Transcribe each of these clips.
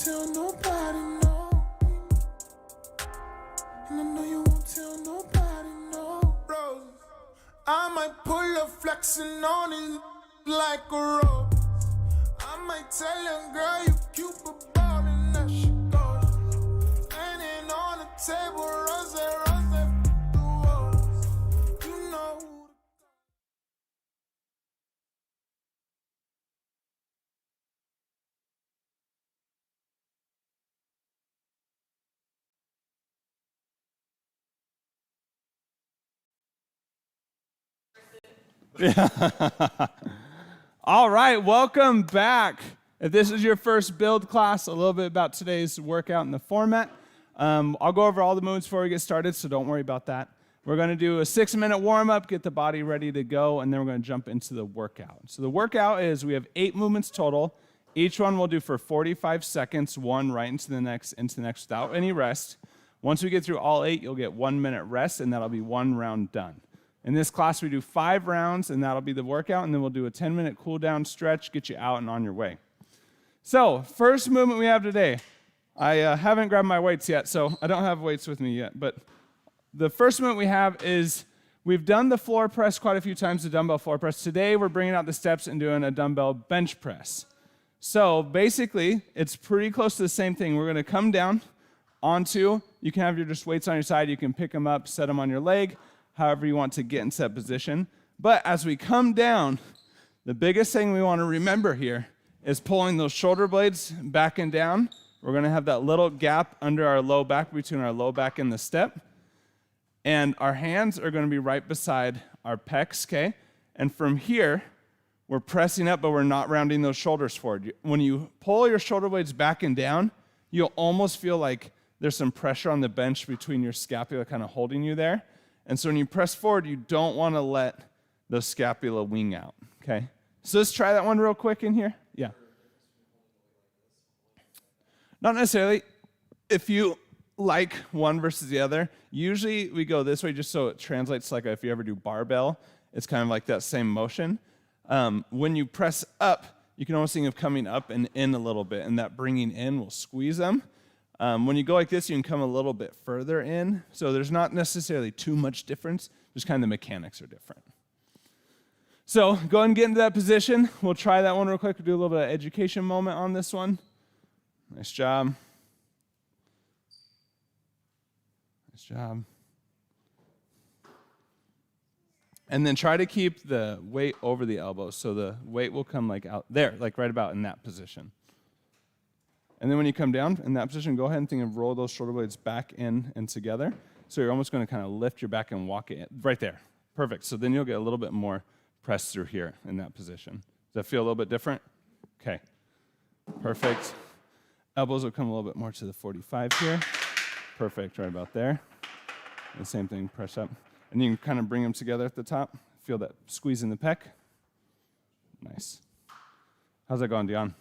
tell nobody, no. And I know you won't tell nobody, no. Rose, I might pull up flexing on it like a rose. I might tell your girl you cute, but ballin' that she goes. Standing on the table, rose, the walls. You know who. All right, welcome back. If this is your first build class, a little bit about today's workout and the format. I'll go over all the movements before we get started, so don't worry about that. We're going to do a 6-minute warm-up, get the body ready to go, and then we're going to jump into the workout. So the workout is we have 8 movements total. Each one we'll do for 45 seconds, one right into the next without any rest. Once we get through all 8, you'll get 1 minute rest, and that'll be 1 round done. In this class, we do 5 rounds, and that'll be the workout, and then we'll do a 10-minute cool-down stretch, get you out and on your way. So, first movement we have today. I haven't grabbed my weights yet, so I don't have weights with me yet, but the first movement we have is we've done the floor press quite a few times, the dumbbell floor press. Today, we're bringing out the steps and doing a dumbbell bench press. So, basically, it's pretty close to the same thing. We're going to come down onto, you can have your just weights on your side, you can pick them up, set them on your leg, however you want to get into that position. But as we come down, the biggest thing we want to remember here is pulling those shoulder blades back and down. We're going to have that little gap under our low back, between our low back and the step. And our hands are going to be right beside our pecs, okay? And from here, we're pressing up, but we're not rounding those shoulders forward. When you pull your shoulder blades back and down, you'll almost feel like there's some pressure on the bench between your scapula kind of holding you there. And so when you press forward, you don't want to let the scapula wing out, okay? So let's try that one real quick in here. Yeah. Not necessarily. If you like one versus the other, usually we go this way just so it translates like if you ever do barbell, it's kind of like that same motion. When you press up, you can almost think of coming up and in a little bit, and that bringing in will squeeze them. When you go like this, you can come a little bit further in. So there's not necessarily too much difference. Just kind of the mechanics are different. So go ahead and get into that position. We'll try that one real quick. We'll do a little bit of education moment on this one. Nice job. Nice job. And then try to keep the weight over the elbows. So the weight will come like out there, like right about in that position. And then when you come down in that position, go ahead and think of roll those shoulder blades back in and together. So you're almost going to kind of lift your back and walk it right there. Perfect. So then you'll get a little bit more press through here in that position. Does that feel a little bit different? Okay. Perfect. Elbows will come a little bit more to the 45 here. Perfect. Right about there. The same thing, press up. And you can kind of bring them together at the top. Feel that squeeze in the pec. Nice. How's that going, Dion?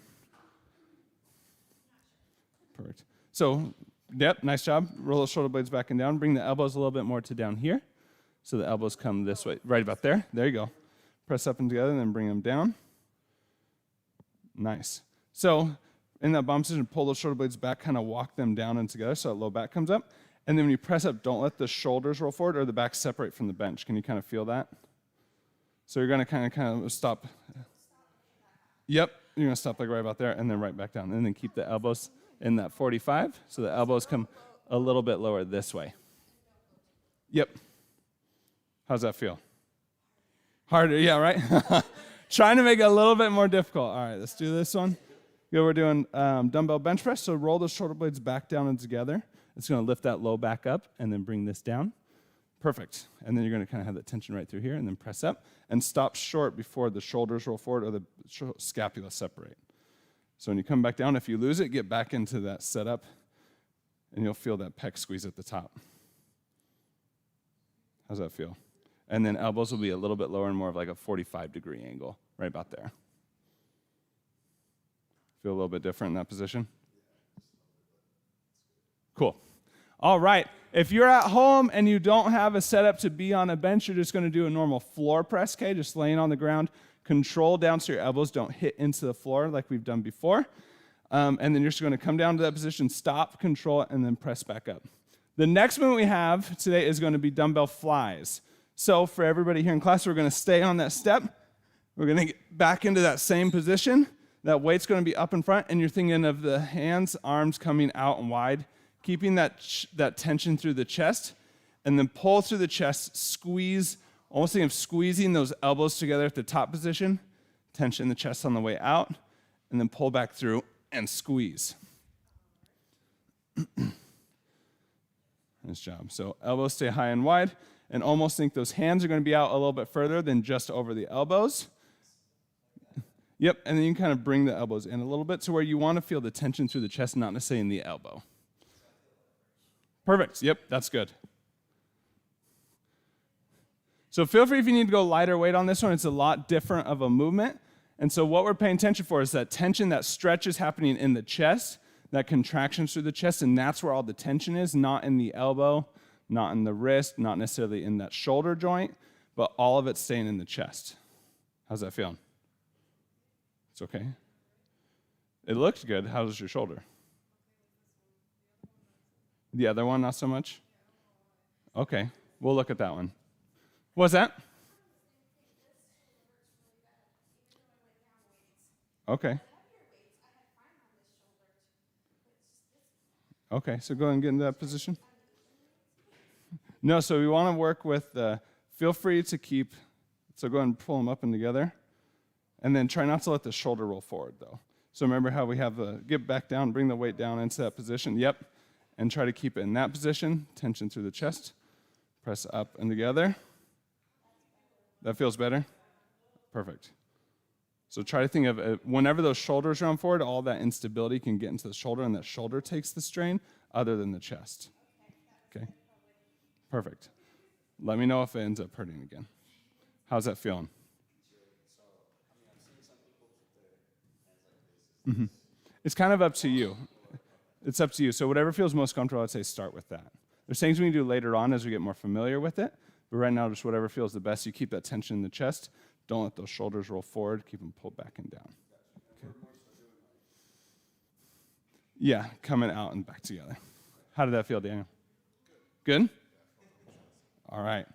Perfect. So, yep, nice job. Roll those shoulder blades back and down. Bring the elbows a little bit more to down here. So the elbows come this way, right about there. There you go. Press up and together, and then bring them down. Nice. So, in that bomb position, pull those shoulder blades back, kind of walk them down and together so that low back comes up. And then when you press up, don't let the shoulders roll forward or the back separate from the bench. Can you kind of feel that? So you're going to kind of stop. Yep, you're going to stop like right about there, and then right back down. And then keep the elbows in that 45, so the elbows come a little bit lower this way. Yep. How's that feel? Harder, yeah, right? Trying to make it a little bit more difficult. All right, let's do this one. Good, we're doing dumbbell bench press, so roll those shoulder blades back down and together. It's going to lift that low back up and then bring this down. Perfect. And then you're going to kind of have that tension right through here and then press up and stop short before the shoulders roll forward or the scapula separate. So when you come back down, if you lose it, get back into that setup, and you'll feel that pec squeeze at the top. How's that feel? And then elbows will be a little bit lower and more of like a 45-degree angle, right about there. Feel a little bit different in that position? Cool. All right. If you're at home and you don't have a setup to be on a bench, you're just going to do a normal floor press, okay? Just laying on the ground. Control down so your elbows don't hit into the floor like we've done before. And then you're just going to come down to that position, stop, control it, and then press back up. The next movement we have today is going to be dumbbell flies. So for everybody here in class, we're going to stay on that step. We're going to get back into that same position. That weight's going to be up in front, and you're thinking of the hands, arms coming out and wide, keeping that tension through the chest, and then pull through the chest, squeeze, almost think of squeezing those elbows together at the top position, tension the chest on the way out, and then pull back through and squeeze. Nice job. So elbows stay high and wide, and almost think those hands are going to be out a little bit further than just over the elbows. Yep, and then you can kind of bring the elbows in a little bit to where you want to feel the tension through the chest, not necessarily in the elbow. Perfect. Yep, that's good. So feel free if you need to go lighter weight on this one. It's a lot different of a movement. And so what we're paying attention for is that tension, that stretch is happening in the chest, that contraction through the chest, and that's where all the tension is, not in the elbow, not in the wrist, not necessarily in that shoulder joint, but all of it staying in the chest. How's that feeling? It's okay? It looks good. How's your shoulder? The other one, not so much? Okay, we'll look at that one. What's that? Okay. Okay, so go ahead and get into that position. No, so we want to work with feel free to keep, so go ahead and pull them up and together. And then try not to let the shoulder roll forward, though. So remember how we have the get back down, bring the weight down into that position. Yep. And try to keep it in that position. Tension through the chest. Press up and together. That feels better? Perfect. So try to think of it, whenever those shoulders run forward, all that instability can get into the shoulder, and that shoulder takes the strain other than the chest. Okay? Perfect. Let me know if it ends up hurting again. How's that feeling? Mm-hmm. It's kind of up to you. It's up to you. So whatever feels most comfortable, I'd say start with that. There's things we can do later on as we get more familiar with it, but right now, just whatever feels the best. You keep that tension in the chest. Don't let those shoulders roll forward. Keep them pulled back and down. Okay. Yeah, coming out and back together. How did that feel, Daniel? Good? All right.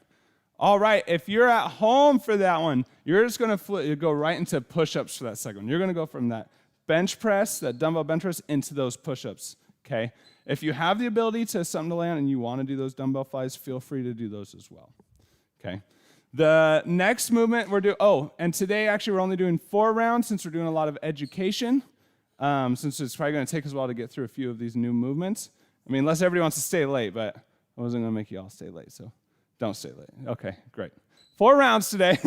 All right, if you're at home for that one, you're just going to go right into push-ups for that second one. You're going to go from that bench press, that dumbbell bench press, into those push-ups, okay? If you have the ability to something to land and you want to do those dumbbell flies, feel free to do those as well, okay? The next movement we're doing, and today actually we're only doing 4 rounds since we're doing a lot of education, since it's probably going to take us a while to get through a few of these new movements. I mean, unless everybody wants to stay late, but I wasn't going to make you all stay late, so don't stay late. Okay, great. 4 rounds today.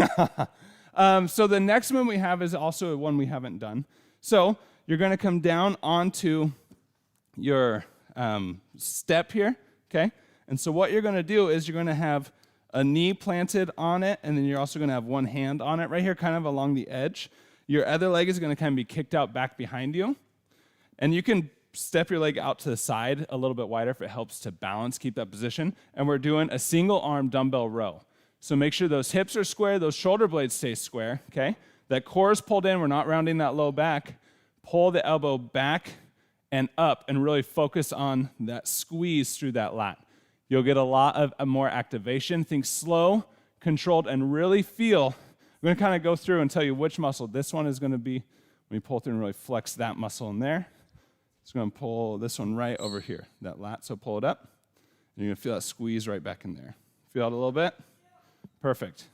So the next movement we have is also one we haven't done. So you're going to come down onto your step here, okay? And so what you're going to do is you're going to have a knee planted on it, and then you're also going to have one hand on it right here, kind of along the edge. Your other leg is going to kind of be kicked out back behind you. And you can step your leg out to the side a little bit wider if it helps to balance, keep that position. And we're doing a single arm dumbbell row. So make sure those hips are square, those shoulder blades stay square, okay? That core is pulled in, we're not rounding that low back. Pull the elbow back and up and really focus on that squeeze through that lat. You'll get a lot of more activation. Think slow, controlled, and really feel. I'm going to kind of go through and tell you which muscle. This one is going to be, when you pull through and really flex that muscle in there. It's going to pull this one right over here, that lat. So pull it up, and you're going to feel that squeeze right back in there. Feel it a little bit? Perfect.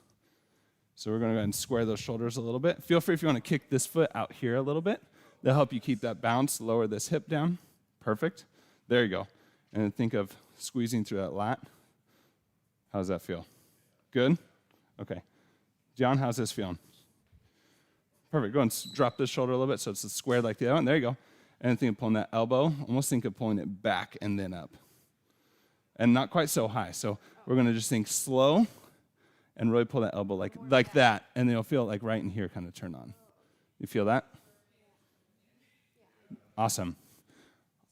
So we're going to go ahead and square those shoulders a little bit. Feel free if you want to kick this foot out here a little bit. That'll help you keep that bounce, lower this hip down. Perfect. There you go. And then think of squeezing through that lat. How does that feel? Good? Okay. John, how's this feeling? Perfect. Go ahead and drop this shoulder a little bit so it's squared like the other one. There you go. And then think of pulling that elbow. Almost think of pulling it back and then up. And not quite so high. So we're going to just think slow and really pull that elbow like that. And then you'll feel it like right in here kind of turn on. You feel that? Awesome.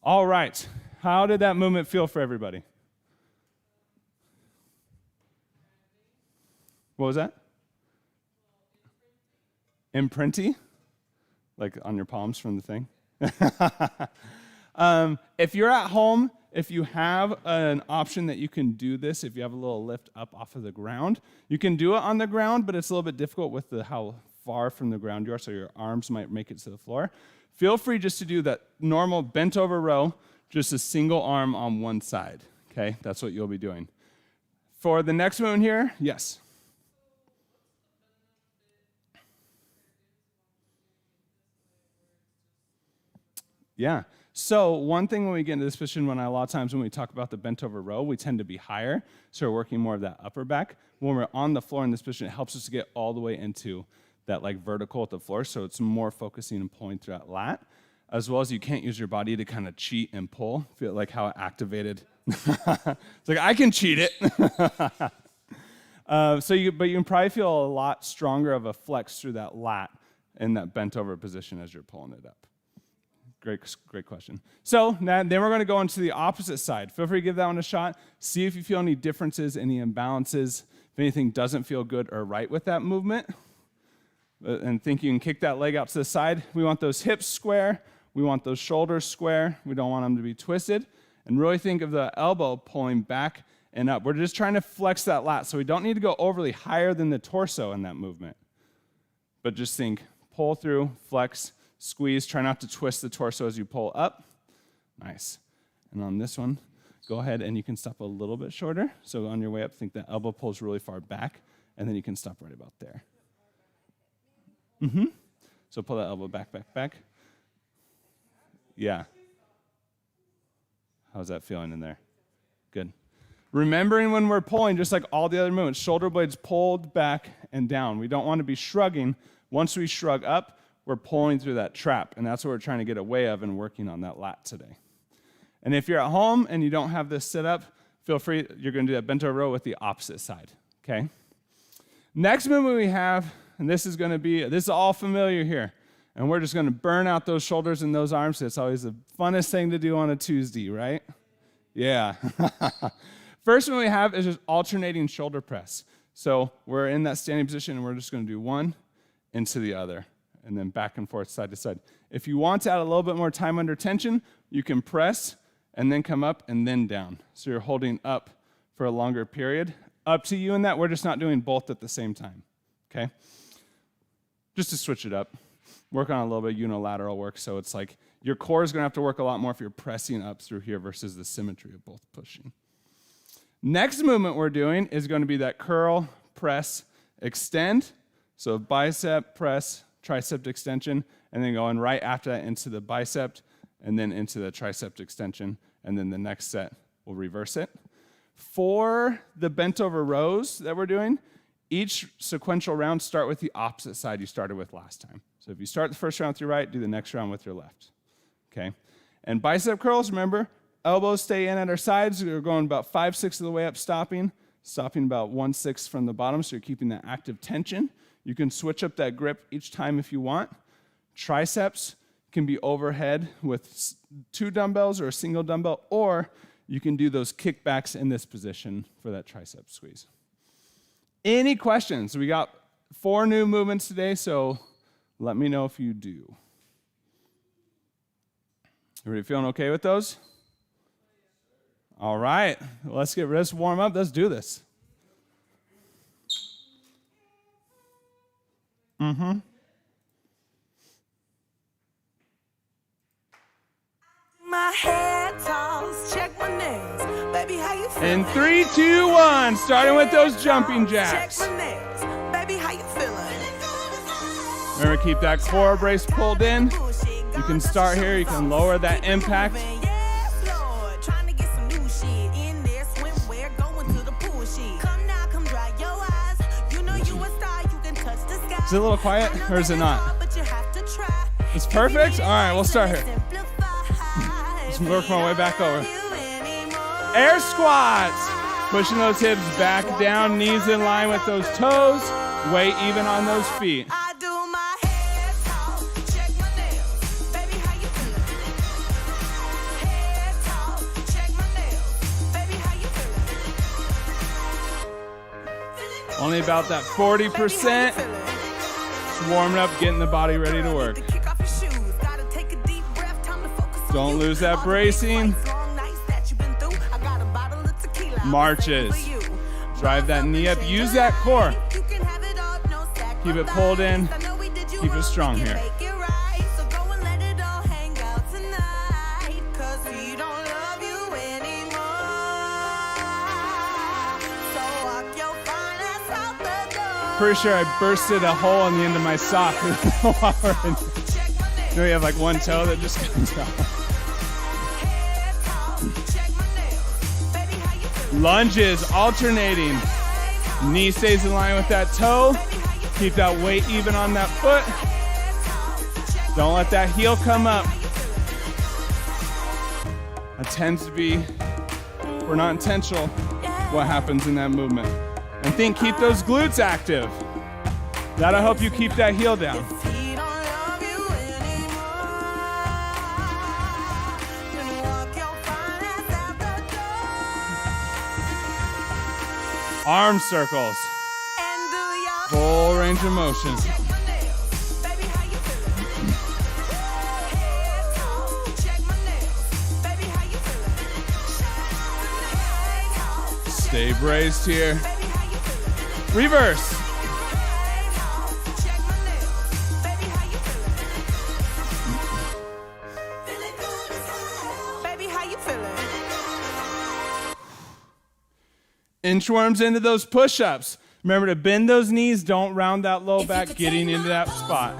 All right. How did that movement feel for everybody? What was that? Imprinty? Like on your palms from the thing? If you're at home, if you have an option that you can do this, if you have a little lift up off of the ground, you can do it on the ground, but it's a little bit difficult with how far from the ground you are, so your arms might make it to the floor. Feel free just to do that normal bent over row, just a single arm on one side, okay? That's what you'll be doing. For the next movement here, yes. Yeah. So one thing when we get into this position, a lot of times when we talk about the bent over row, we tend to be higher. So we're working more of that upper back. When we're on the floor in this position, it helps us to get all the way into that like vertical at the floor. So it's more focusing and pulling through that lat, as well as you can't use your body to kind of cheat and pull. Feel like how it activated. It's like, I can cheat it. But you can probably feel a lot stronger of a flex through that lat in that bent over position as you're pulling it up. Great question. So then we're going to go into the opposite side. Feel free to give that one a shot. See if you feel any differences, any imbalances, if anything doesn't feel good or right with that movement. And think you can kick that leg out to the side. We want those hips square. We want those shoulders square. We don't want them to be twisted. And really think of the elbow pulling back and up. We're just trying to flex that lat, so we don't need to go overly higher than the torso in that movement. But just think, pull through, flex, squeeze. Try not to twist the torso as you pull up. Nice. And on this one, go ahead and you can stop a little bit shorter. So on your way up, think the elbow pulls really far back, and then you can stop right about there. So pull that elbow back, back, back. Yeah. How's that feeling in there? Good. Remembering when we're pulling, just like all the other movements, shoulder blades pulled back and down. We don't want to be shrugging. Once we shrug up, we're pulling through that trap, and that's what we're trying to get away of and working on that lat today. And if you're at home and you don't have this set up, feel free, you're going to do that bent over row with the opposite side, okay? Next movement we have, and this is all familiar here, and we're just going to burn out those shoulders and those arms. It's always the funnest thing to do on a Tuesday, right? Yeah. First one we have is just alternating shoulder press. So we're in that standing position, and we're just going to do one into the other, and then back and forth, side to side. If you want to add a little bit more time under tension, you can press and then come up and then down. So you're holding up for a longer period. Up to you in that. We're just not doing both at the same time, okay? Just to switch it up. Work on a little bit of unilateral work, so it's like your core is going to have to work a lot more if you're pressing up through here versus the symmetry of both pushing. Next movement we're doing is going to be that curl, press, extend. So bicep, press, tricep extension, and then going right after that into the bicep, and then into the tricep extension, and then the next set, we'll reverse it. For the bent over rows that we're doing, each sequential round start with the opposite side you started with last time. So if you start the first round with your right, do the next round with your left, okay? And bicep curls, remember, elbows stay in at our sides. We're going about 5/6 of the way up, stopping about 1/6 from the bottom, so you're keeping that active tension. You can switch up that grip each time if you want. Triceps can be overhead with 2 dumbbells or a single dumbbell, or you can do those kickbacks in this position for that tricep squeeze. Any questions? We got 4 new movements today, so let me know if you do. Everybody feeling okay with those? All right, let's warm up. Let's do this. My head toss, check my nails. Baby, how you feeling? In 3, 2, 1, starting with those jumping jacks. Check my nails. Baby, how you feeling? Remember, keep that core brace pulled in. You can start here, you can lower that impact. Yes, Lord. Trying to get some new shit in there. Swimwear, going to the pool shit. Come now, come dry your eyes. You know you a star, you can touch the sky. Is it a little quiet, or is it not? But you have to try. It's perfect? All right, we'll start here. Let's work my way back over. Air squats. Pushing those hips back down, knees in line with those toes. Weight even on those feet. I do my head talk, check my nails. Baby, how you feeling? Head talk, check my nails. Baby, how you feeling? Only about that 40%. Just warming up, getting the body ready to work. Kick off your shoes, gotta take a deep breath. Don't lose that bracing. Marches. Drive that knee up. Use that core. Keep it pulled in. Keep it strong here. Pretty sure I bursted a hole in the end of my sock. You know, you have like one toe that just comes out. Lunges, alternating. Knee stays in line with that toe. Keep that weight even on that foot. Don't let that heel come up. That tends to be, if we're not intentional, what happens in that movement. And think, keep those glutes active. That'll help you keep that heel down. Arm circles. Full range of motion. Stay braced here. Reverse. Inchworms into those push-ups. Remember to bend those knees, don't round that low back, getting into that spot.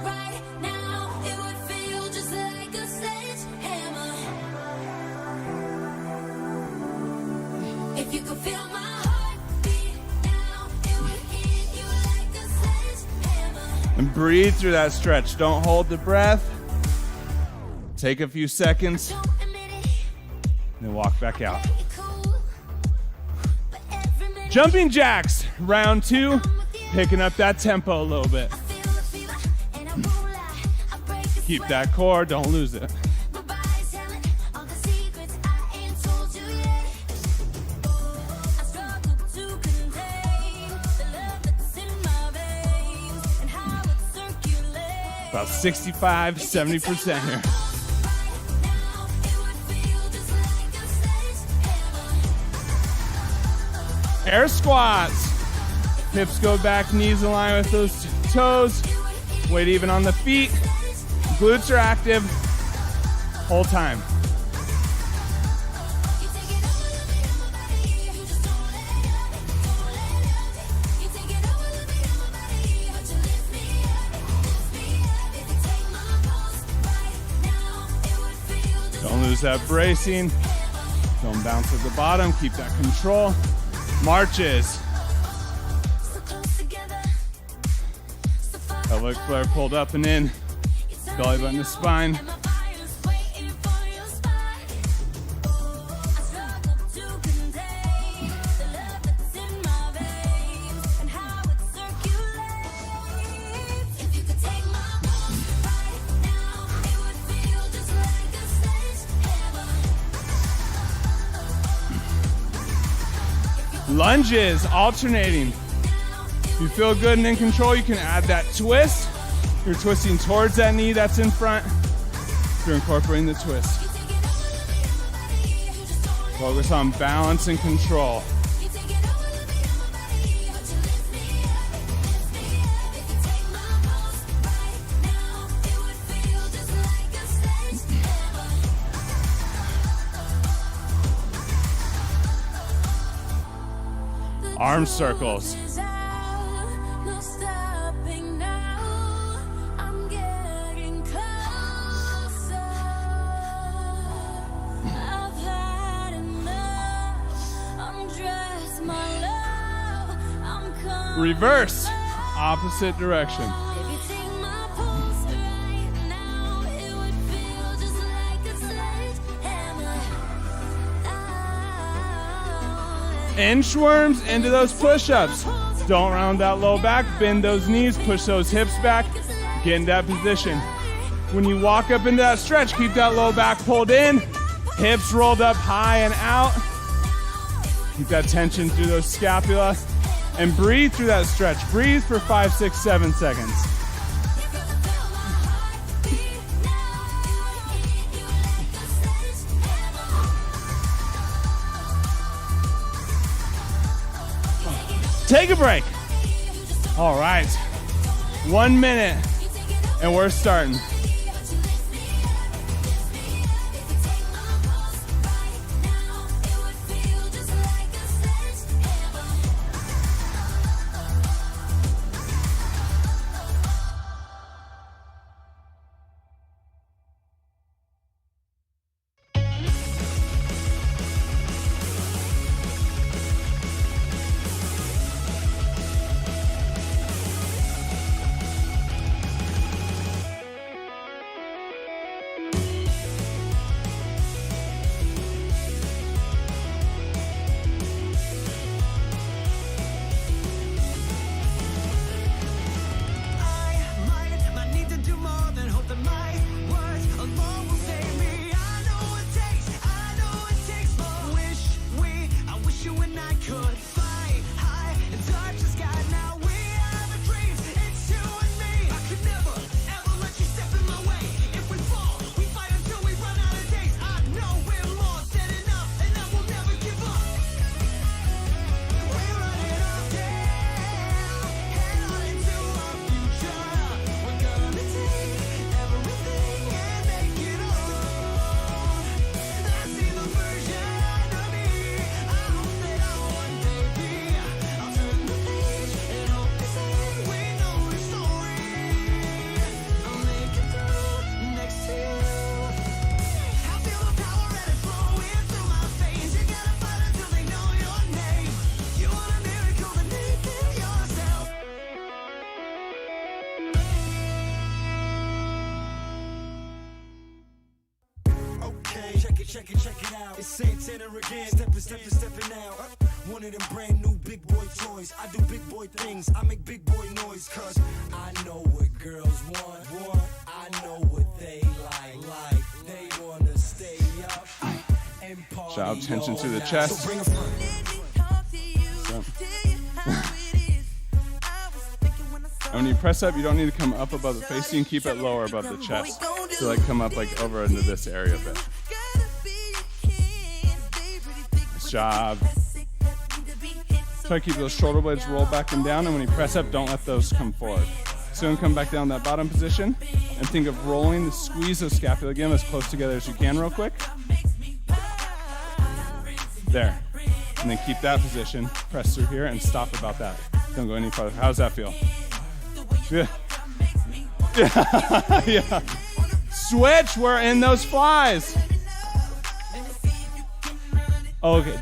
And breathe through that stretch. Don't hold the breath. Take a few seconds, then walk back out. Jumping jacks, round 2, picking up that tempo a little bit. Keep that core, don't lose it. About 65, 70% here. Air squats. Hips go back, knees in line with those toes. Weight even on the feet. Glutes are active. Whole time. Don't lose that bracing. Don't bounce at the bottom. Keep that control. Marches. Pelvic flare pulled up and in. Belly button to spine. Lunges, alternating. If you feel good and in control, you can add that twist. You're twisting towards that knee that's in front. You're incorporating the twist. Focus on balance and control. Arm circles. Reverse, opposite direction. Inchworms into those push-ups. Don't round that low back, bend those knees, push those hips back, get in that position. When you walk up into that stretch, keep that low back pulled in, hips rolled up high and out. Keep that tension through those scapula and breathe through that stretch. Breathe for 5, 6, 7 seconds. take a break. All right. 1 minute, and we're starting. Check it out. It's Santana again. Stepping out. One of them brand new big boy toys. I do big boy things. I make big boy noise. Cause I know what girls want. I know what they like. They wanna stay up and party. Job tension through the chest. So bring a And when you press up, you don't need to come up above the face. You can keep it lower above the chest. So like come up like over into this area a bit. Nice job. Try to keep those shoulder blades rolled back and down. And when you press up, don't let those come forward. Soon come back down that bottom position. And think of rolling the squeeze the scapula again as close together as you can real quick. There. And then keep that position. Press through here and stop about that. Don't go any farther. How does that feel? Yeah. Yeah. Switch. We're in those flies. Okay.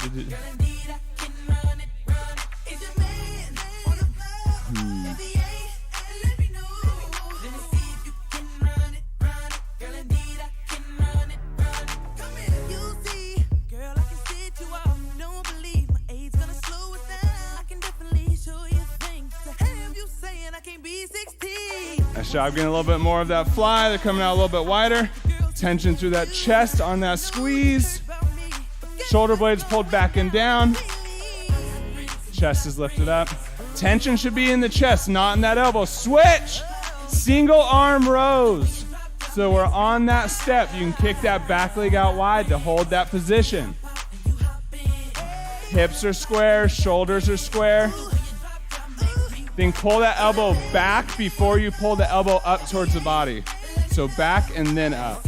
Nice job getting a little bit more of that fly. They're coming out a little bit wider. Tension through that chest on that squeeze. Shoulder blades pulled back and down. Chest is lifted up. Tension should be in the chest, not in that elbow. Switch! Single arm rows. So we're on that step. You can kick that back leg out wide to hold that position. Hips are square, shoulders are square. Then pull that elbow back before you pull the elbow up towards the body. So back and then up.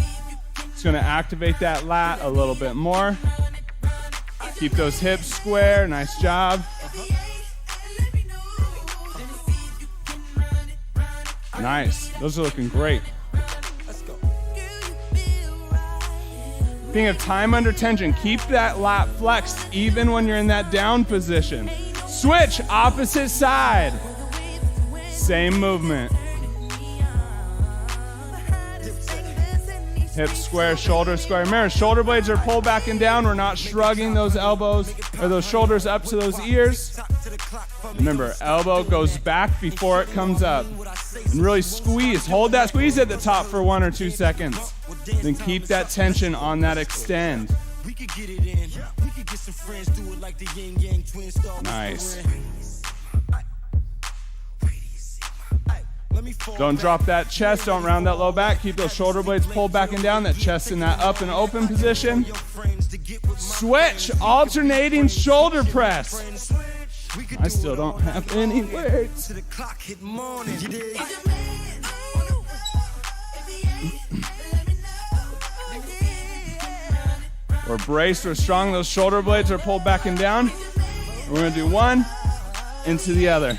It's going to activate that lat a little bit more. Keep those hips square. Nice job. Nice. Those are looking great. Think of time under tension. Keep that lat flexed even when you're in that down position. Switch, opposite side. Same movement. Hips square, shoulders square. Remember, shoulder blades are pulled back and down. We're not shrugging those elbows or those shoulders up to those ears. Remember, elbow goes back before it comes up. And really squeeze. Hold that squeeze at the top for 1 or 2 seconds. Then keep that tension on that extend. Nice. Don't drop that chest. Don't round that low back. Keep those shoulder blades pulled back and down. That chest in that up and open position. Switch. Alternating shoulder press. We could I do still it all don't have any words. till the clock hit morning. You dig? We're braced, we're strong. Those shoulder blades are pulled back and down. We're gonna do one into the other.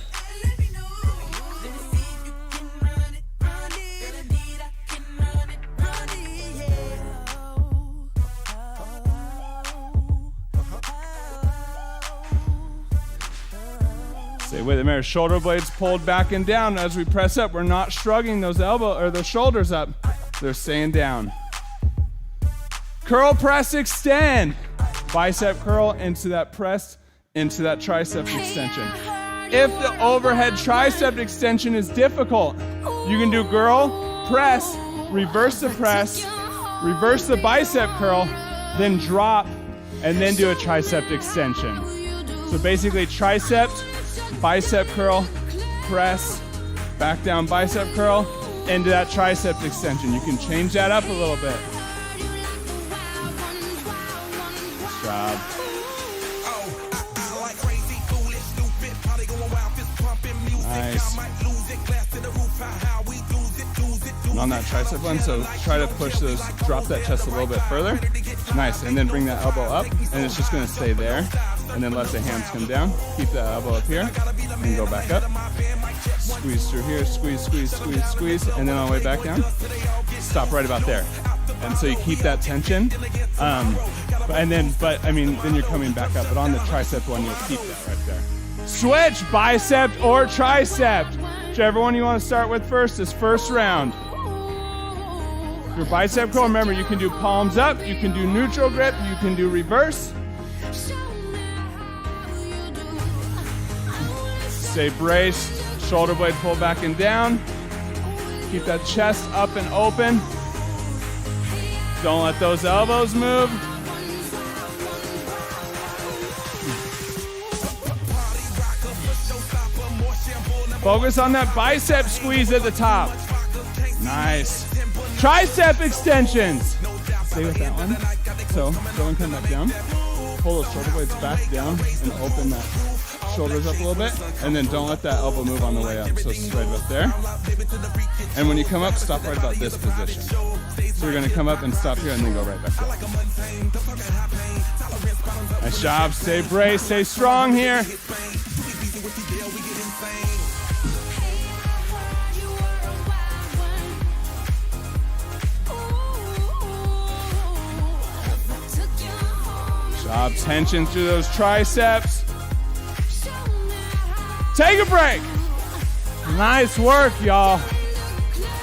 Stay with it, Mary. Shoulder blades pulled back and down as we press up. We're not shrugging those those shoulders up. They're staying down. Curl, press, extend. Bicep curl into that press, into that tricep extension. If the overhead tricep extension is difficult, you can do girl, press, reverse the bicep curl, then drop, and then do a tricep extension. So basically tricep, bicep curl, press, back down bicep curl, into that tricep extension. You can change that up a little bit. Good job. Nice. And on that tricep one, so try to push those, drop that chest a little bit further. Nice, and then bring that elbow up, and it's just gonna stay there. And then let the hands come down. Keep that elbow up here, and go back up. Squeeze through here, squeeze, squeeze, squeeze, squeeze, and then on the way back down, stop right about there. And so you keep that tension. Then you're coming back up. But on the tricep one, you'll keep that right there. Switch, bicep or tricep. Whichever one you want to start with first, this first round. Your bicep curl, remember, you can do palms up, you can do neutral grip, you can do reverse. Stay braced, shoulder blade pull back and down. Keep that chest up and open. Don't let those elbows move. Focus on that bicep squeeze at the top. Nice. Tricep extensions. Stay with that one. So go and come back down. Pull those shoulder blades back down and open that shoulders up a little bit. And then don't let that elbow move on the way up. So it's right about there. And when you come up, stop right about this position. So you're going to come up and stop here and then go right back down. Nice job. Stay braced. Stay strong here. Job, tension through those triceps. Take a break. Nice work, y'all.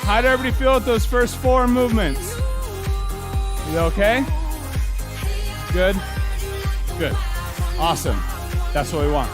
How did everybody feel with those first 4 movements? You okay? Good? Good. Awesome. That's what we want.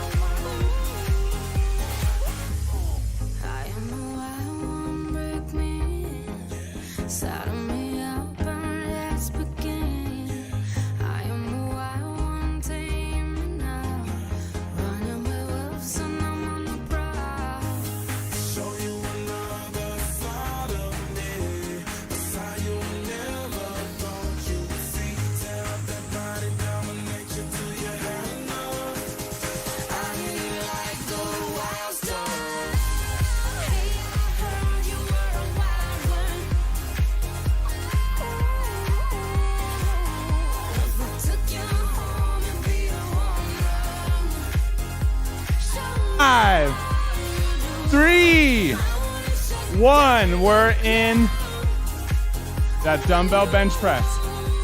Five, 3, 1. We're in that dumbbell bench press.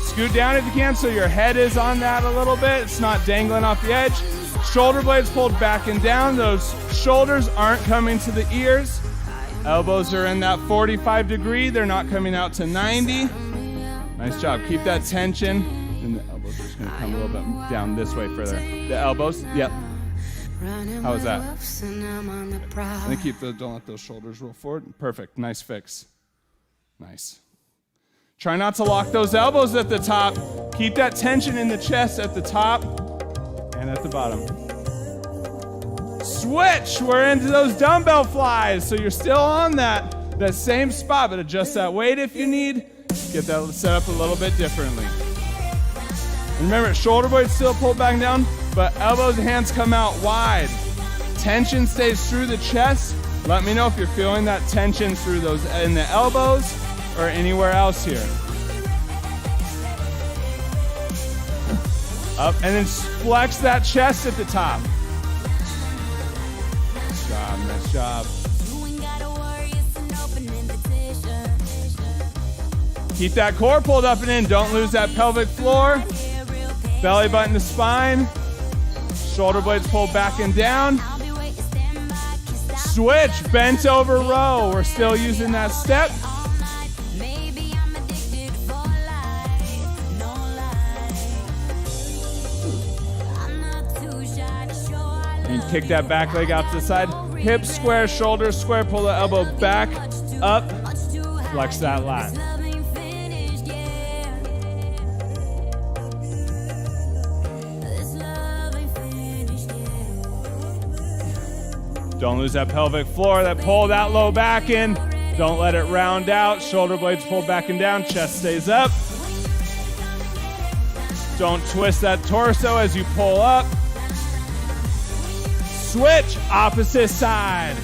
Scoot down if you can so your head is on that a little bit. It's not dangling off the edge. Shoulder blades pulled back and down. Those shoulders aren't coming to the ears. Elbows are in that 45 degree. They're not coming out to 90. Nice job. Keep that tension. And the elbows are just going to come a little bit down this way further. The elbows, yep. How was that? And keep those, don't let those shoulders roll forward. Perfect. Nice fix. Nice. Try not to lock those elbows at the top. Keep that tension in the chest at the top and at the bottom. Switch. We're into those dumbbell flies. So you're still on that same spot, but adjust that weight if you need. Get that set up a little bit differently. And remember, shoulder blades still pulled back down, but elbows and hands come out wide. tension stays through the chest. Let me know if you're feeling that tension through those in the elbows or anywhere else here. Up, and then flex that chest at the top. Nice job, nice job. Keep that core pulled up and in. Don't lose that pelvic floor. Belly button to spine. Shoulder blades pulled back and down. Switch, bent over row. We're still using that step. And kick that back leg out to the side. Hips square, shoulders square. Pull the elbow back, up. Flex that lat. Don't lose that pelvic floor. That pull that low back in. Don't let it round out. Shoulder blades pulled back and down. Chest stays up. Don't twist that torso as you pull up. Switch, opposite side.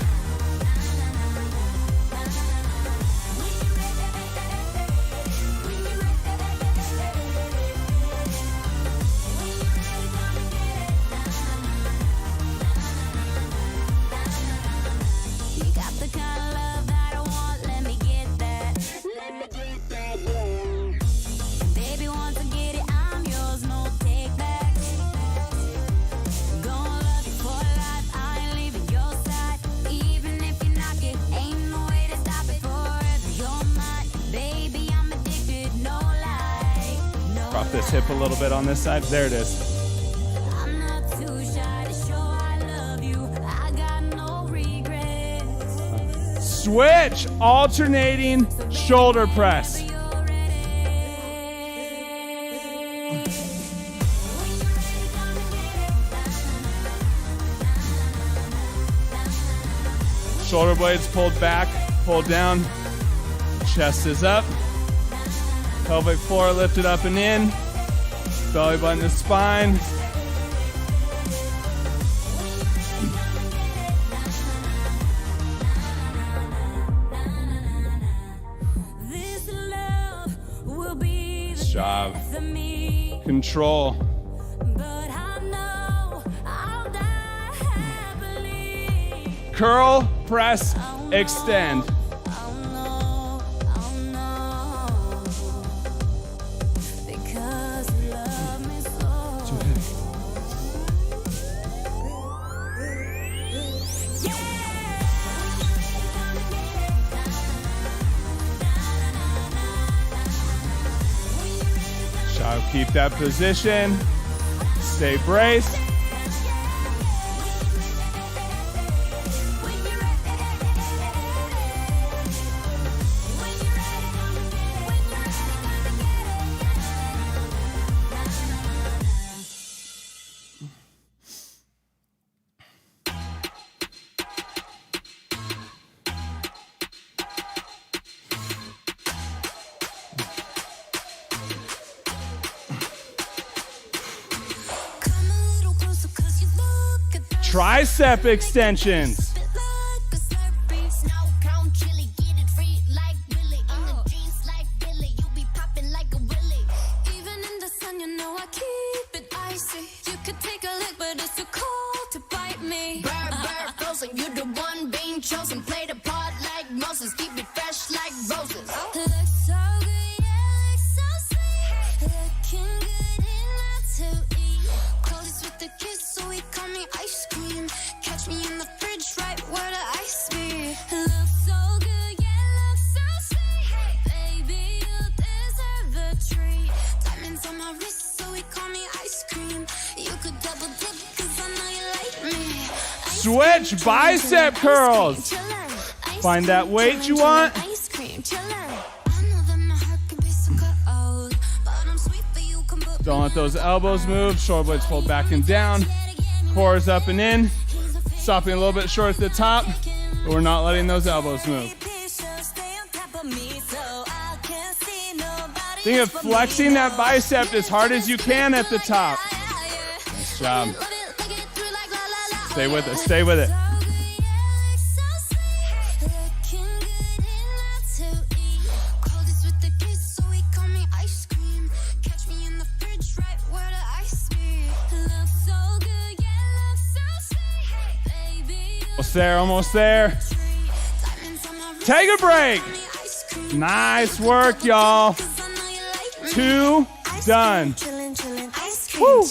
Drop this hip a little bit on this side. There it is. Switch, alternating shoulder press. Shoulder blades pulled back, pulled down. Chest is up. Pelvic floor lifted up and in. Belly button to spine. Nice job. Control. Curl, press, extend. Keep that position. Stay braced. Tricep extensions. Switch bicep curls. Find that weight you want. Don't let those elbows move. Shoulder blades pulled back and down. Core is up and in. Stopping a little bit short at the top, but we're not letting those elbows move. Think of flexing that bicep as hard as you can at the top. Nice job. Stay with it. Stay with it. Almost there, almost there. Take a break. Nice work, y'all. 2 done. Woo.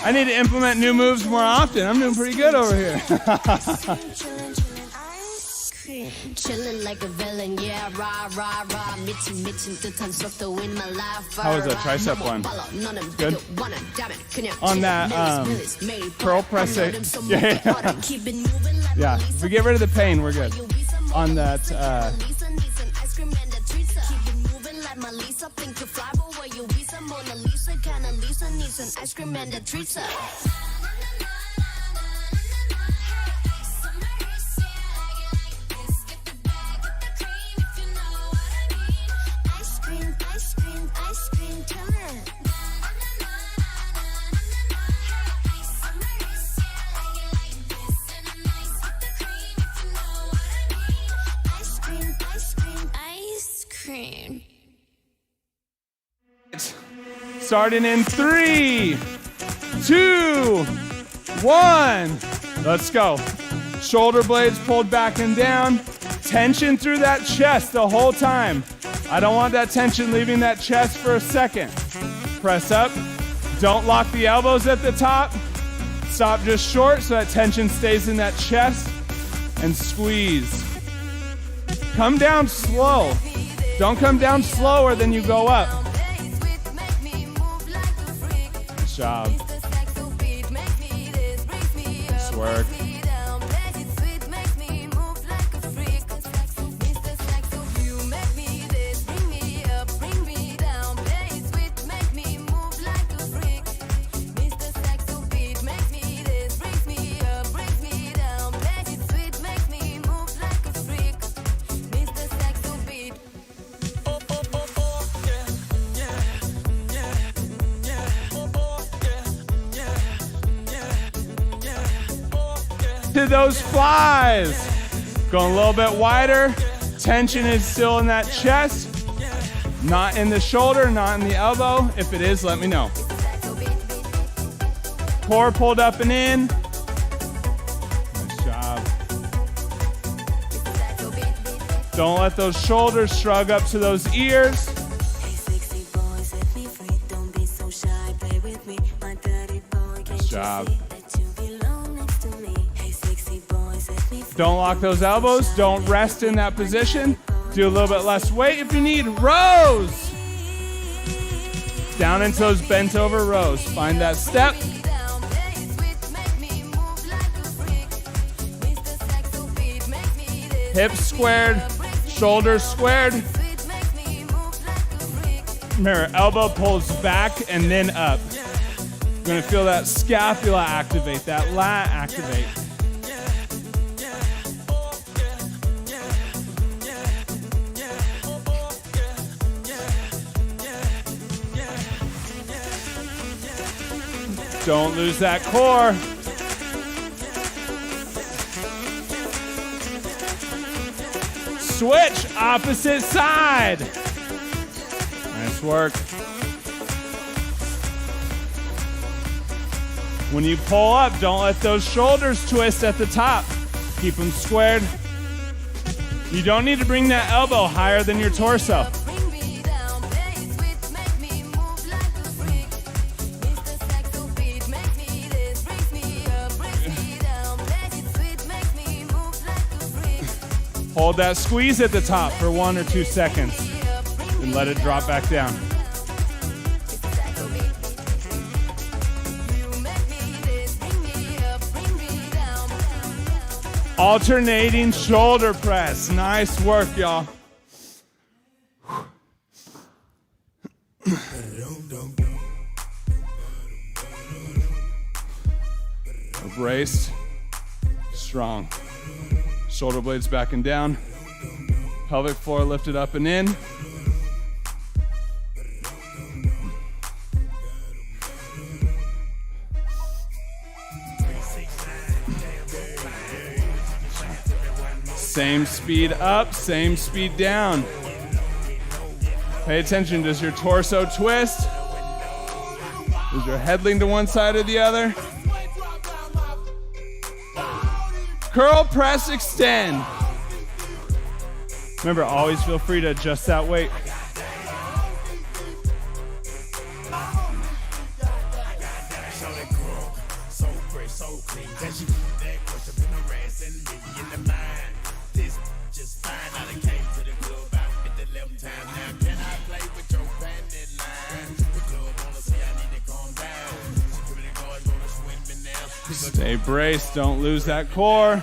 I need to implement new moves more often. I'm doing pretty good over here. Chillin' like a villain, yeah, rah, rah, rah. 미친 듯한 속도 in my life. How was that tricep one? Good? On that curl press it. Yeah. Yeah, if we get rid of the pain, we're good. On that, starting in 3, 2, 1. Let's go. Shoulder blades pulled back and down. Tension through that chest the whole time. I don't want that tension leaving that chest for a second. Press up. Don't lock the elbows at the top. Stop just short so that tension stays in that chest. And squeeze. Come down slow. Don't come down slower than you go up. Nice job. Nice work. To those flies. Going a little bit wider. Tension is still in that chest. Not in the shoulder, not in the elbow. If it is, let me know. Core pulled up and in. Nice job. Don't let those shoulders shrug up to those ears. Nice job. Don't lock those elbows. Don't rest in that position. Do a little bit less weight if you need. Rows. Down into those bent over rows. Find that step. Hips squared. Shoulders squared. Remember, elbow pulls back and then up. You're going to feel that scapula activate, that lat activate. Don't lose that core. Switch, opposite side. Nice work. When you pull up, don't let those shoulders twist at the top. Keep them squared. You don't need to bring that elbow higher than your torso. Hold that squeeze at the top for 1 or 2 seconds and let it drop back down. Alternating shoulder press. Nice work, y'all. Braced. Strong. Shoulder blades back and down. Pelvic floor lifted up and in. Same speed up, same speed down. Pay attention, does your torso twist? Does your head lean to one side or the other? Curl, press, extend. Remember, always feel free to adjust that weight. Stay braced, don't lose that core.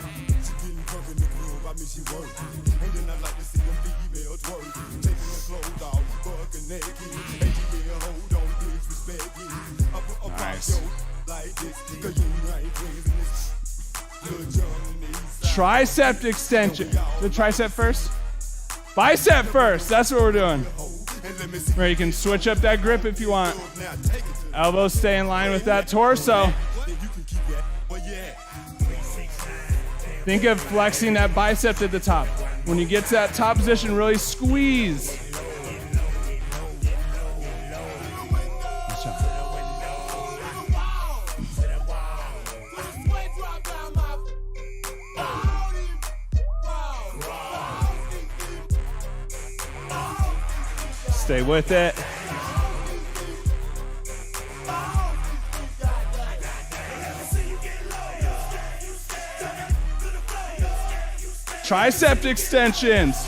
Nice. Tricep extension. The tricep first? Bicep first, that's what we're doing. Where you can switch up that grip if you want. Elbows stay in line with that torso. Think of flexing that bicep at the top. When you get to that top position, really squeeze. Stay with it. Tricep extensions.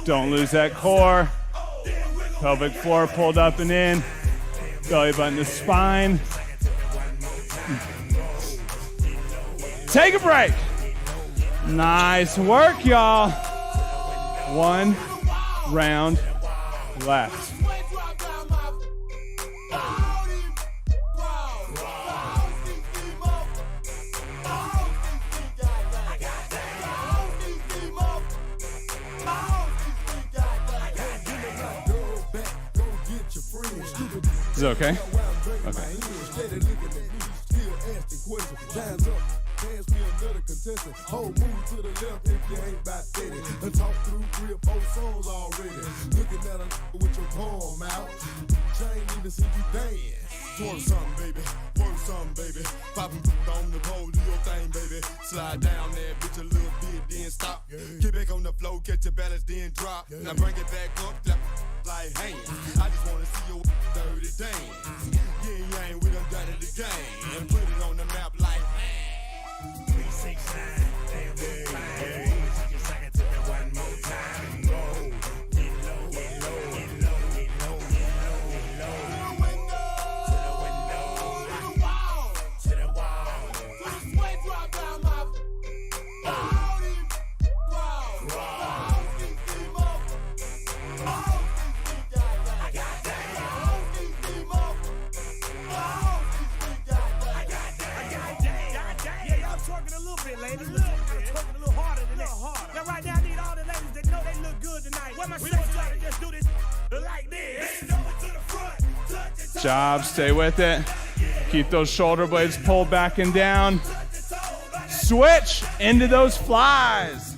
Don't lose that core. Pelvic floor pulled up and in. Belly button to spine. Take a break. Nice work, y'all. One round left. Is it okay? Okay. Hold move to the left if you ain't about steady. And talk through 3 or 4 songs already. Looking at a with your palm out. She ain't even see you dance. Twerk something, baby. Work something, baby. Poppin' on the pole, do your thing, baby. Slide down there, bitch, a little bit, then stop. Get back on the floor, catch your balance, then drop. Now bring it back up, clap like hands. I just wanna see your dirty dance. Yeah, we done done it again. And put it on the map like 369, damn, hey. Just sing it to me one more time. Go, get low, get low, get low, get low, get low, get low. To the window, to the wall, to the wall. To the sweat drop down my body. I got that. Yeah, y'all twerking a little bit, ladies. Twerking a little harder than that. Now, right now, I need all the ladies that know they look good tonight. Where my we gonna try to just do this like this. Bend over to the front. Job, stay with it. Keep those shoulder blades pulled back and down. Switch into those flies.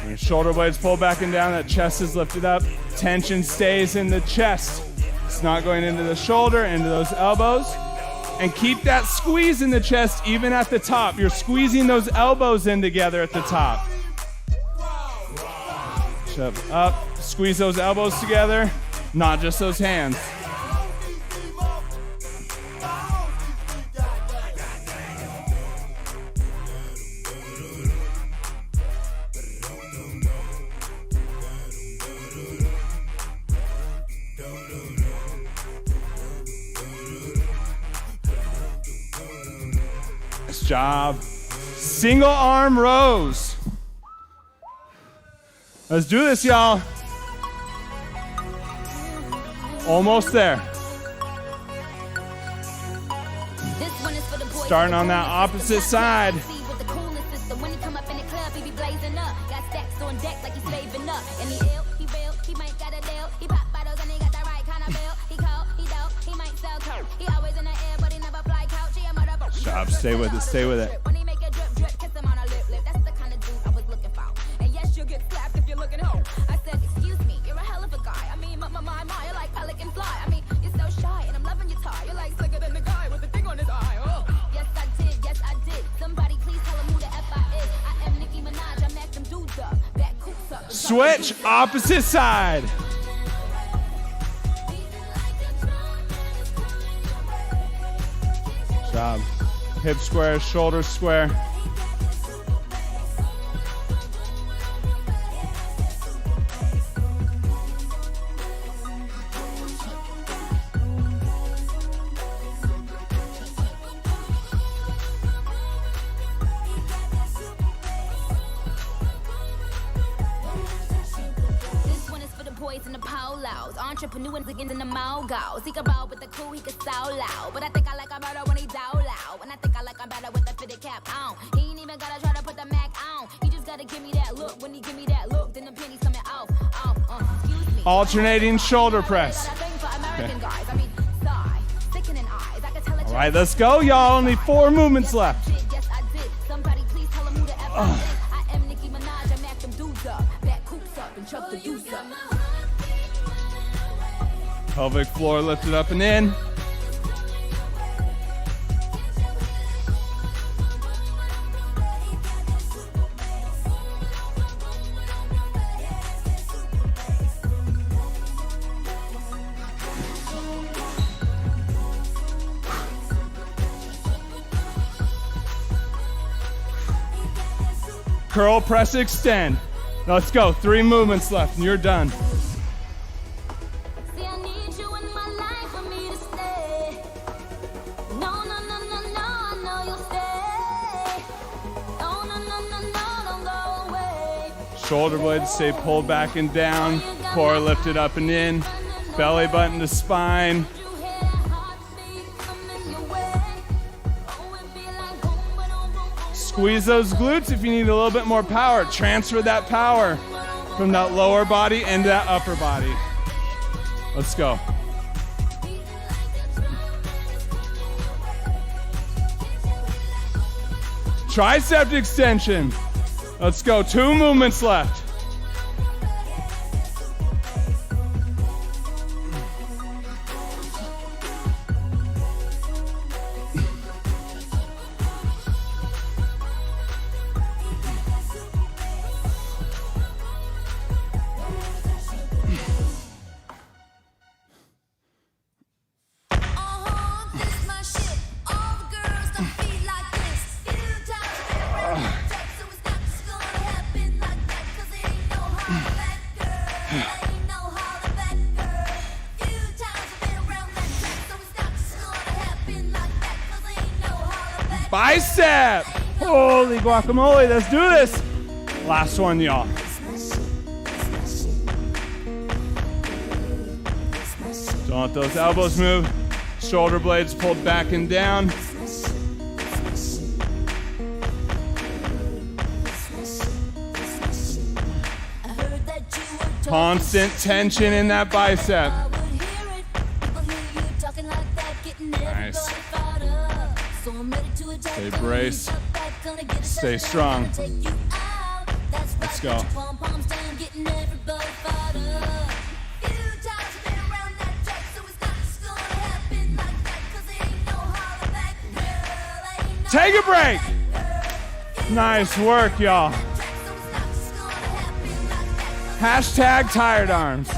Your shoulder blades pull back and down. That chest is lifted up. Tension stays in the chest. It's not going into the shoulder, into those elbows. And keep that squeeze in the chest even at the top. You're squeezing those elbows in together at the top. Shove up, squeeze those elbows together, not just those hands. Nice job. Single arm rows. Let's do this, y'all. Almost there. Starting on that opposite side. Stop, stay with it, stay with it. Switch, opposite side. Job. Hip square, shoulder square. In the powerhouse, entrepreneurs again in the mogos. He can roll with the cool, he can so loud. But I think I like him better when he down loud. And I think I like him better with the fitted cap on. He ain't even gotta try to put the Mac on. He just gotta give me that look. When he give me that look, then the penny's coming off. Excuse me. Alternating shoulder press. Okay. All right, let's go, y'all. Only 4 movements left. Somebody please tell him who the F I am Nicki Minaj, I mac them dudes up. Back coops up and chuck the deuce up. Pelvic floor lifted up and in. Curl, press, extend. Let's go. 3 movements left and you're done. Shoulder blades stay pulled back and down. Core lifted up and in. Belly button to spine. Squeeze those glutes if you need a little bit more power. Transfer that power from that lower body into that upper body. Let's go. Tricep extension. Let's go. 2 movements left. Bicep! Holy guacamole, let's do this! Last one, y'all. Don't let those elbows move. Shoulder blades pulled back and down. Constant tension in that bicep. Nice. Stay braced. Stay strong. Let's go. Take a break. Nice work, y'all. Hashtag tired arms.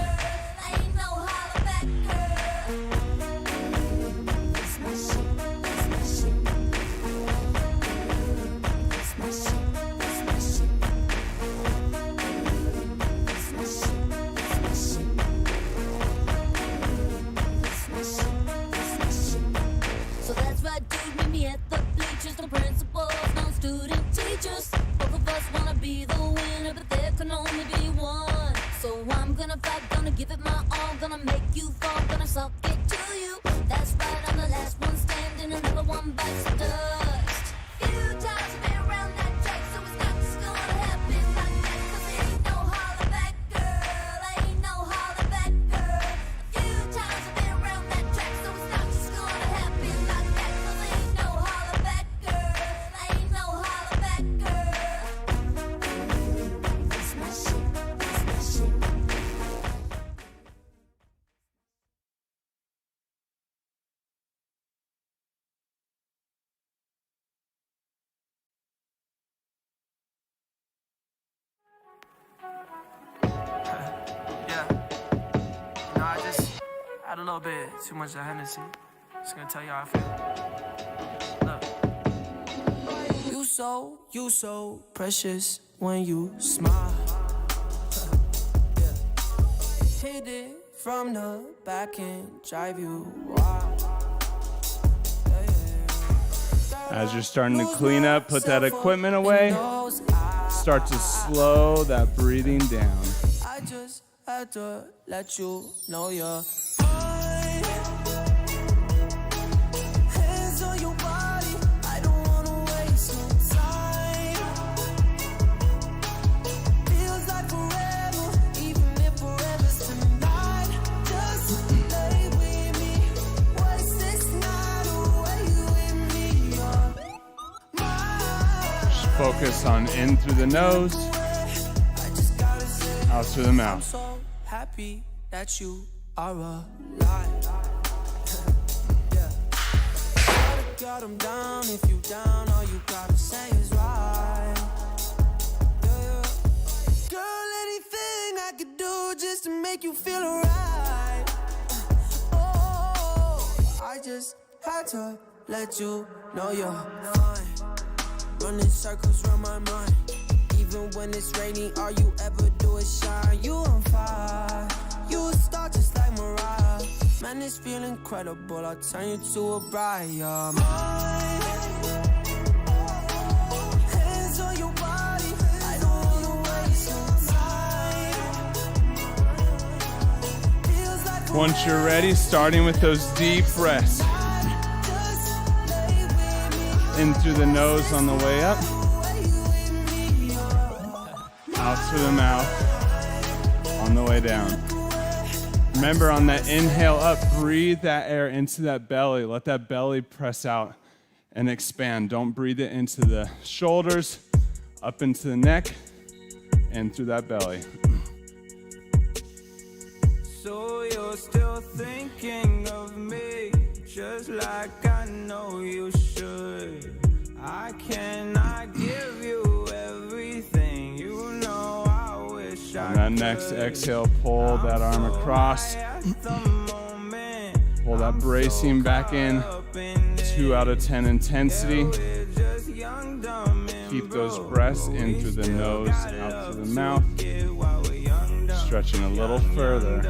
So that's right, dude, meet me at the bleachers. No principals, no student teachers. Both of us wanna be the winner, but there can only be one. you fall, gonna suck it to you. That's right, I'm the last one standing, another one bites the dust. Few times I've been around that track, so it's not just gonna happen like that. 'Cause ain't no holler back, girl, ain't no holler back, girl. A few times I've been around that track, so it's not just gonna happen like that. 'Cause ain't no holler back, girl, ain't no holler back, girl. It's my shit, it's my shit. Yeah. No, I just had a little bit too much of Hennessy. Just gonna tell you how I feel. Look. You so precious when you smile. Yeah. Hit it from the back and drive you wild. As you're starting to clean up, put that equipment away. Start to slow that breathing down. I just had to let you know you're fine. Hands on your body, I don't wanna waste no time. Feels like forever, even if forever's tonight. Just lay with me, waste this night away with me. You're mine. Just focus on in through the nose, out through the I'm mouth. so happy that you are alive. Yeah. Got 'em down. If you down, all you gotta say is right. Yeah. Girl, anything I could do just to make you feel alright. Oh, I just had to let you know you're fine. Running circles around my mind. Even when it's raining, all you ever do is shine. You on fire, you a star just like Mariah. Man, this feel incredible, I'll turn you to a bride. You're mine. Hands on your body, I don't wanna waste no time. Feels like Once you're ready, starting with those deep breaths. just lay with me. In through the nose on the way up, out through the mouth on the way down. Remember, on that inhale up, breathe that air into that belly. Let that belly press out and expand. Don't breathe it into the shoulders, up into the neck, and through that belly. So you're still thinking of me, just like I know you should. I cannot give you everything, you know I wish I On that next exhale, pull that arm across. Pull that bracing back in. 2 out of 10 intensity. Keep those breaths in through the nose, out through the mouth. Stretching a little further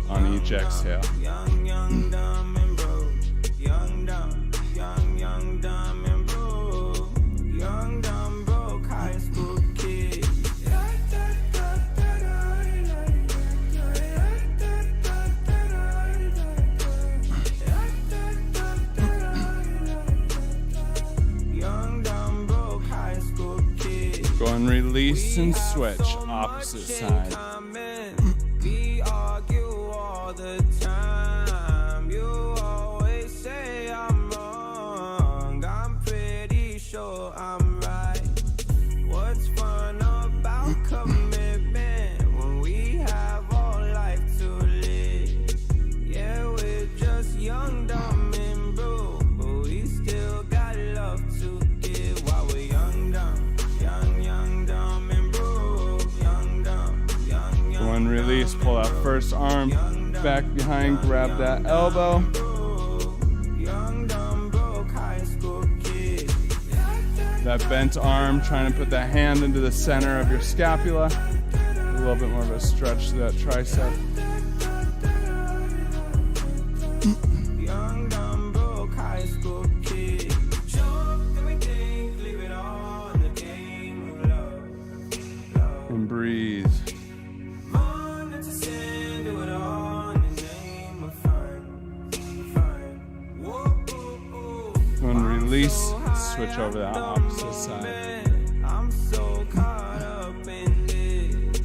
on each exhale. Go and release and switch, opposite side. We argue all the time. You always say I'm wrong. I'm pretty sure I'm right. What's fun about commitment when we have all life to live? Yeah, we're just young, dumb, and broke, but we still got love to give while we're young, dumb, young, dumb, and broke, young, dumb, young. Go and release, pull that first arm back behind, grab that elbow. Young, dumb, broke high school kid. That bent arm, trying to put that hand into the center of your scapula. A little bit more of a stretch to that tricep. Young, dumb, broke high school kid. Show up everything, leave it all in the game of love. And breathe. Born into sin, do it all release, switch over to the opposite side. I'm so caught up in this.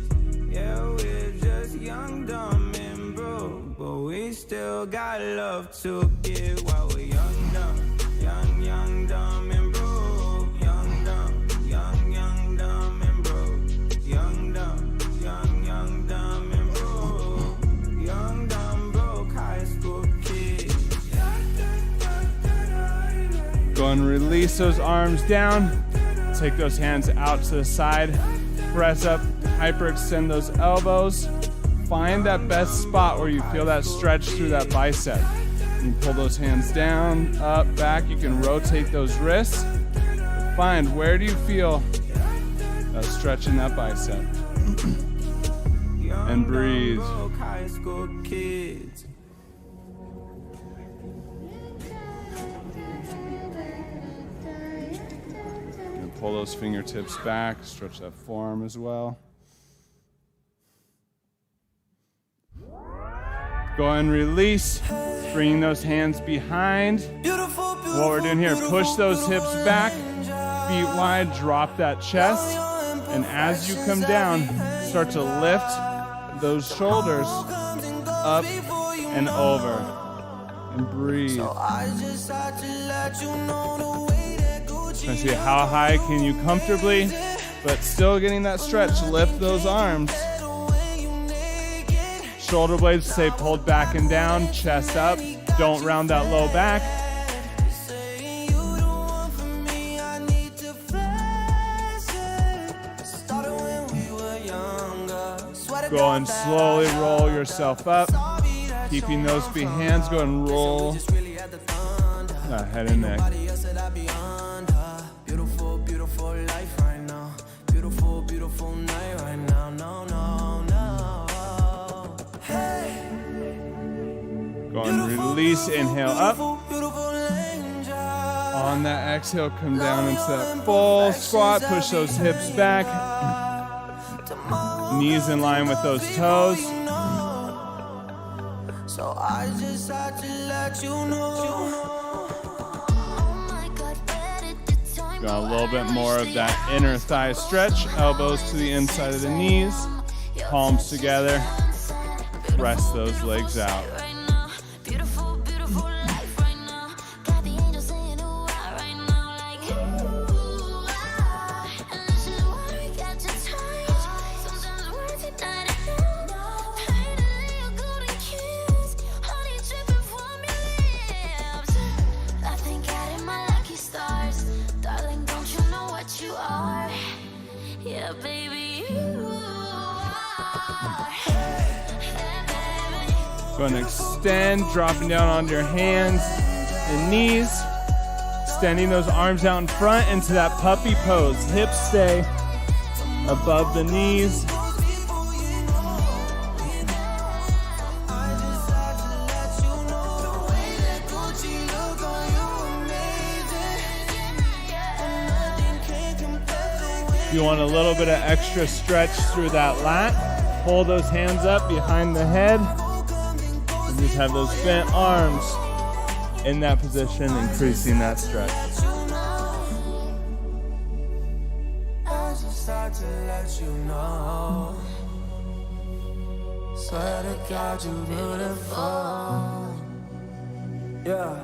Yeah, we're just young, dumb, and broke, but we still got love to give while we're young, dumb, young, dumb, and broke. Young, dumb, young, dumb, and broke. Young, dumb, dumb, and broke. Young, dumb, broke high school kids. Go and release those arms down. Take those hands out to the side. Press up, hyperextend those elbows. Find that best spot where you feel that stretch through that bicep. You pull those hands down, up, back. You can rotate those wrists. Find where do you feel that stretch in that bicep. And breathe. High school kids. And pull those fingertips back. Stretch that forearm as well. Go and release. Bringing those hands behind. What we're doing here, push those hips back, feet wide, drop that chest. And as you come down, start to lift those shoulders up and over. And breathe. Let's see, how high can you comfortably, but still getting that stretch, lift those arms. Shoulder blades stay pulled back and down, chest up. Don't round that low back. Go and slowly roll yourself up. Keeping those hands, go and roll that head and neck. Beautiful, beautiful life right now. Beautiful, beautiful night right now. No, no, no. Hey. Go and release, inhale up. On that exhale, come down into that full squat. Push those hips back. Knees in line with those toes. So I just had to let you know. Got a little bit more of that inner thigh stretch. Elbows to the inside of the knees. Palms together. Press those legs out. Go and extend, dropping down onto your hands and knees. Extending those arms out in front into that puppy pose. Hips stay above the knees. If you want a little bit of extra stretch through that lat, pull those hands up behind the head. And just have those bent arms in that position, increasing that stretch. I just had to let you know. Swear to God, you're beautiful. Yeah.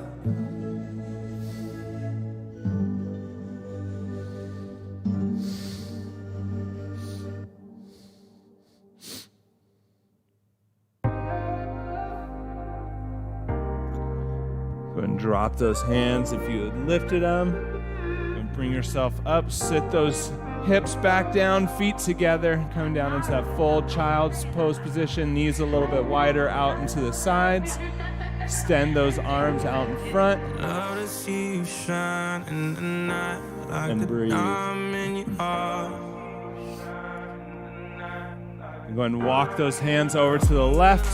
Go ahead and drop those hands if you had lifted them. And bring yourself up. Sit those hips back down, feet together, coming down into that full child's pose position. Knees a little bit wider out into the sides. Extend those arms out in front. Love to see you shine in the night like And the breathe. diamond in your heart. And go ahead and walk those hands over to the left.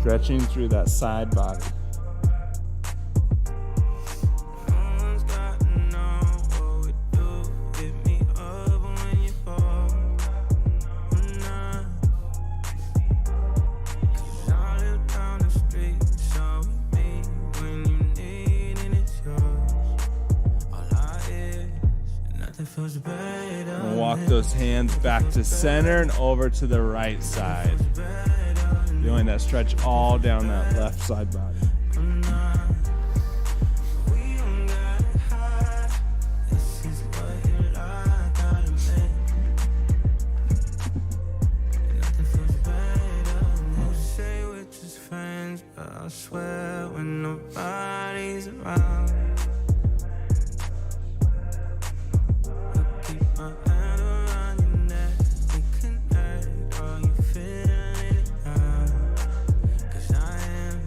Stretching through that side body. And walk those hands back to center and over to the right side. Feeling that stretch all down that left side body. I swear when nobody's around, I keep my hand around your neck. We connect. Are you feeling it now? 'Cause I am.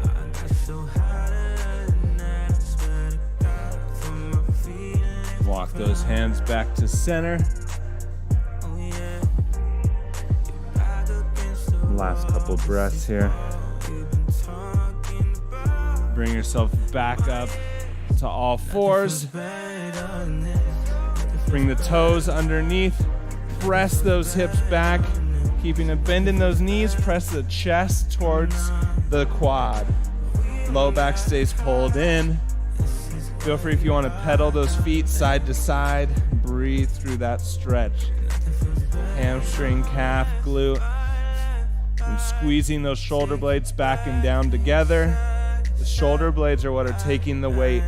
I got so high than that. I swear to God, from my feelings. Walk those hands back to center. Oh yeah. You're back against the Last couple breaths here. Bring yourself back up to all fours. Bring the toes underneath. Press those hips back. Keeping a bend in those knees. Press the chest towards the quad. Low back stays pulled in. Feel free if you want to pedal those feet side to side. Breathe through that stretch. Hamstring, calf, glute. And squeezing those shoulder blades back and down together. The shoulder blades are what are taking the weight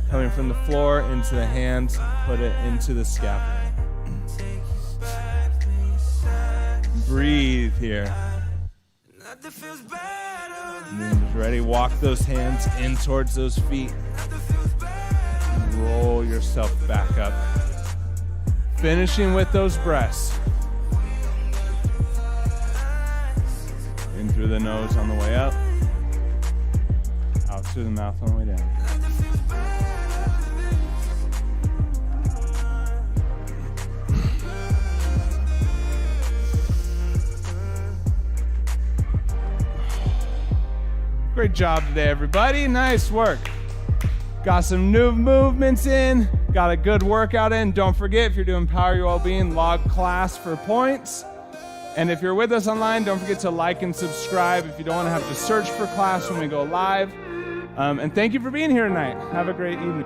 coming from the floor into the hands, put it into the scapula. Breathe here. And then just ready, walk those hands in towards those feet. Roll yourself back up. Finishing with those breaths. In through the nose on the way up. Out through the mouth on the way down. Great job today, everybody. Nice work. Got some new movements in. Got a good workout in. Don't forget, if you're doing Power Your Wellbeing, log class for points. And if you're with us online, don't forget to like and subscribe if you don't want to have to search for class when we go live. And thank you for being here tonight. Have a great evening.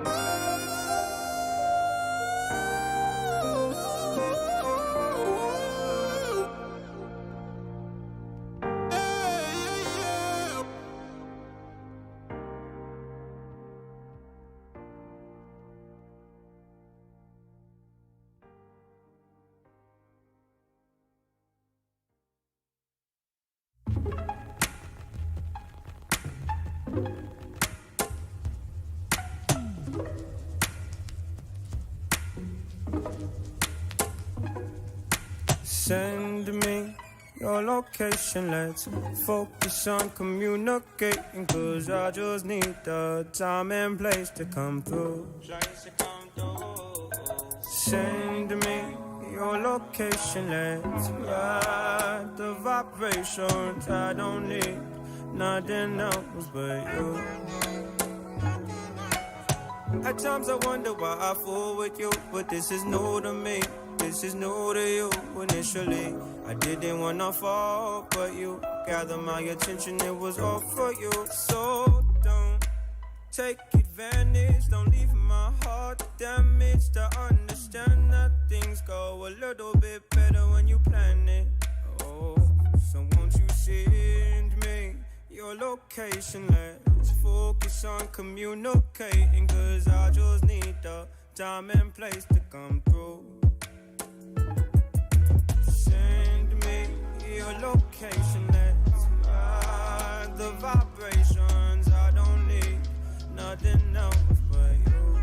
Send me your location, let's focus on communicating, 'cause I just need the time and place to come through. Send me your location, let's ride the vibrations. I don't need nothing else but you. At times I wonder why I fool with you, but this is new to me. This is new to you. Initially, I didn't wanna fall, but you gathered my attention, it was all for you. So don't take advantage, don't leave my heart damaged. I understand that things go a little bit better when you plan it. Oh, so won't you send me your location? Let's focus on communicating, 'cause I just need the time and place to come through. Send me your location, let's ride the vibrations. I don't need nothing else but you.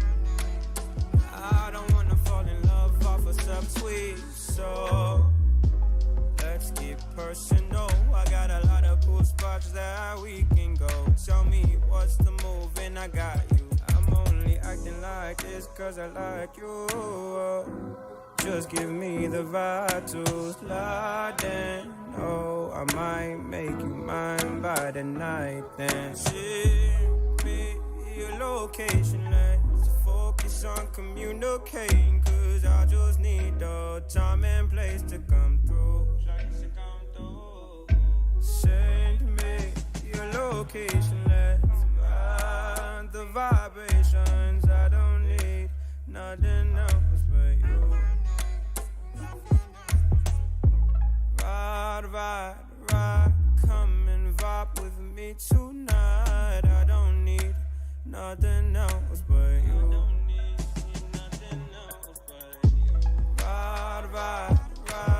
I don't wanna fall in love off a subtweet, so let's get personal. I got a lot of cool spots that we can go. Tell me what's the move and I got you. I'm only acting like this 'cause I like you. Just give me the vibe to slide in. Oh, I might make you mine by the night then. Send me your location, let's focus on communicating, 'cause I just need the time and place to come through. Send me your location, let's ride the vibrations. I don't need nothing nothing else but you. Ride, ride, ride, come and vibe with me tonight. I don't need nothing else but you.